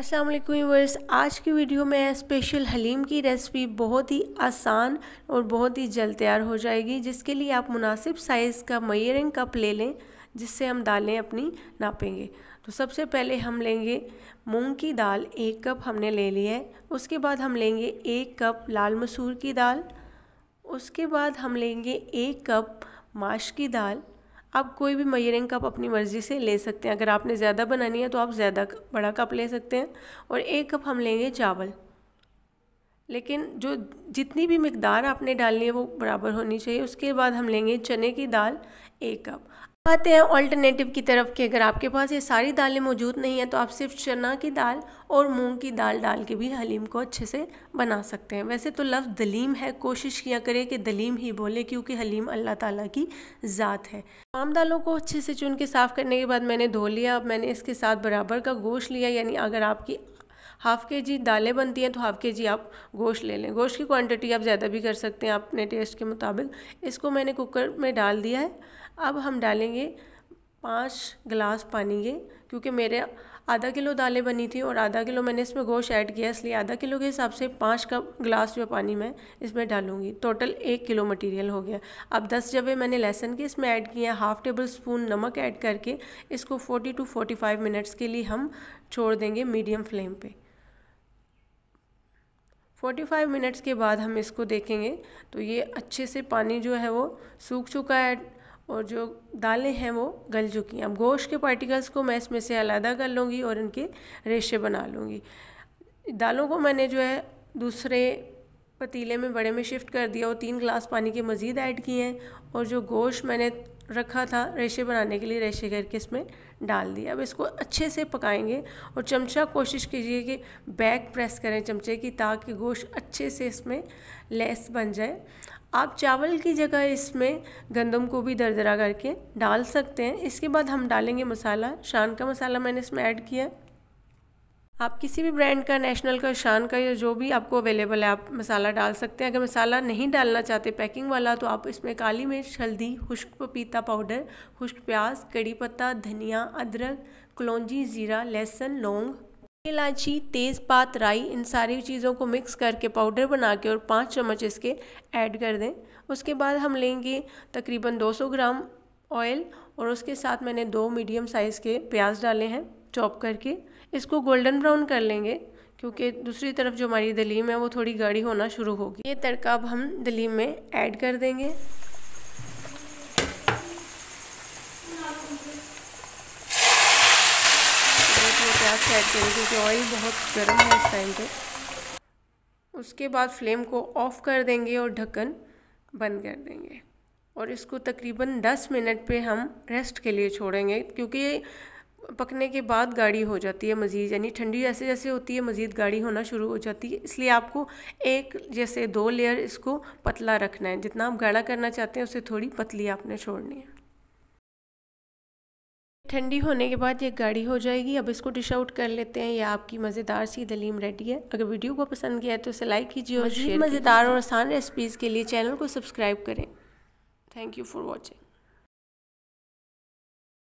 अस्सलाम वालेकुम व्यूअर्स, आज की वीडियो में स्पेशल हलीम की रेसिपी बहुत ही आसान और बहुत ही जल्द तैयार हो जाएगी, जिसके लिए आप मुनासिब साइज़ का मेजरिंग कप ले लें जिससे हम दालें अपनी नापेंगे। तो सबसे पहले हम लेंगे मूंग की दाल, 1 कप हमने ले लिया है। उसके बाद हम लेंगे 1 कप लाल मसूर की दाल। उसके बाद हम लेंगे 1 कप माश की दाल। आप कोई भी मेजरिंग कप अपनी मर्ज़ी से ले सकते हैं। अगर आपने ज़्यादा बनानी है तो आप ज़्यादा बड़ा कप ले सकते हैं। और 1 कप हम लेंगे चावल, लेकिन जो जितनी भी मिकदार आपने डालनी है वो बराबर होनी चाहिए। उसके बाद हम लेंगे चने की दाल 1 कप। आते हैं ऑल्टरनेटिव की तरफ कि अगर आपके पास ये सारी दालें मौजूद नहीं है तो आप सिर्फ चना की दाल और मूंग की दाल डाल के भी हलीम को अच्छे से बना सकते हैं। वैसे तो लफ्ज़ दलीम है, कोशिश किया करें कि दलीम ही बोले, क्योंकि हलीम अल्लाह ताला की ज़ात है। तमाम दालों को अच्छे से चुन के साफ़ करने के बाद मैंने धो लिया। अब मैंने इसके साथ बराबर का गोश्त लिया, यानी अगर आपकी ½ kg दालें बनती हैं तो ½ kg आप गोश्त ले लें। गोश्त की क्वांटिटी आप ज़्यादा भी कर सकते हैं अपने टेस्ट के मुताबिक। इसको मैंने कुकर में डाल दिया है। अब हम डालेंगे 5 गिलास पानी के, क्योंकि मेरे ½ किलो दालें बनी थी और ½ किलो मैंने इसमें गोश्त ऐड किया, इसलिए ½ किलो के हिसाब से 5 गिलास जो पानी मैं इसमें डालूंगी। टोटल 1 किलो मटेरियल हो गया। अब 10 जवे मैंने लहसुन के इसमें ऐड किया, ½ टेबल स्पून नमक ऐड करके इसको 40 to 45 मिनट्स के लिए हम छोड़ देंगे मीडियम फ्लेम पे। 45 मिनट्स के बाद हम इसको देखेंगे तो ये अच्छे से पानी जो है वो सूख चुका है और जो दालें हैं वो गल चुकी हैं। अब गोश्त के पार्टिकल्स को मैं इसमें से अलग कर लूँगी और इनके रेशे बना लूँगी। दालों को मैंने जो है दूसरे पतीले में बड़े में शिफ्ट कर दिया और 3 गिलास पानी के मज़ीद ऐड किए हैं और जो गोश्त मैंने रखा था रेशे बनाने के लिए, रेशे करके इसमें डाल दिया। अब इसको अच्छे से पकाएंगे और चमचा कोशिश कीजिए कि बैक प्रेस करें चमचे की, ताकि गोश्त अच्छे से इसमें लेस बन जाए। आप चावल की जगह इसमें गंदम को भी दरदरा करके डाल सकते हैं। इसके बाद हम डालेंगे मसाला। शान का मसाला मैंने इसमें ऐड किया। आप किसी भी ब्रांड का, नेशनल का, शान का या जो भी आपको अवेलेबल है आप मसाला डाल सकते हैं। अगर मसाला नहीं डालना चाहते पैकिंग वाला तो आप इसमें काली मिर्च, हल्दी, खुश्क पपीता पाउडर, खुश्क प्याज, कड़ी पत्ता, धनिया, अदरक, कलौंजी, ज़ीरा, लहसुन, लौंग, इलायची, तेज़पात, राई, इन सारी चीज़ों को मिक्स करके पाउडर बना के और 5 चम्मच इसके ऐड कर दें। उसके बाद हम लेंगे तकरीबन 200 ग्राम ऑयल और उसके साथ मैंने 2 मीडियम साइज़ के प्याज डाले हैं चॉप करके। इसको गोल्डन ब्राउन कर लेंगे, क्योंकि दूसरी तरफ जो हमारी दलीम है वो थोड़ी गाढ़ी होना शुरू होगी। ये तड़का अब हम दलीम में ऐड कर देंगे। प्याज ऐड करें क्योंकि ऑयल बहुत गर्म है इस टाइम पे। उसके बाद फ्लेम को ऑफ कर देंगे और ढक्कन बंद कर देंगे और इसको तकरीबन 10 मिनट पे हम रेस्ट के लिए छोड़ेंगे, क्योंकि पकने के बाद गाढ़ी हो जाती है मज़ीद, यानी ठंडी जैसे जैसे होती है मज़ीद गाढ़ी होना शुरू हो जाती है। इसलिए आपको एक जैसे 2 लेयर इसको पतला रखना है। जितना आप गाढ़ा करना चाहते हैं उससे थोड़ी पतली आपने छोड़नी है। ठंडी होने के बाद ये गाढ़ी हो जाएगी। अब इसको डिश आउट कर लेते हैं। यह आपकी मज़ेदार सी दलीम रेडी है। अगर वीडियो को पसंद किया है तो इसे लाइक कीजिए और मज़ेदार और आसान रेसिपीज़ के लिए चैनल को सब्सक्राइब करें। Thank you for watching.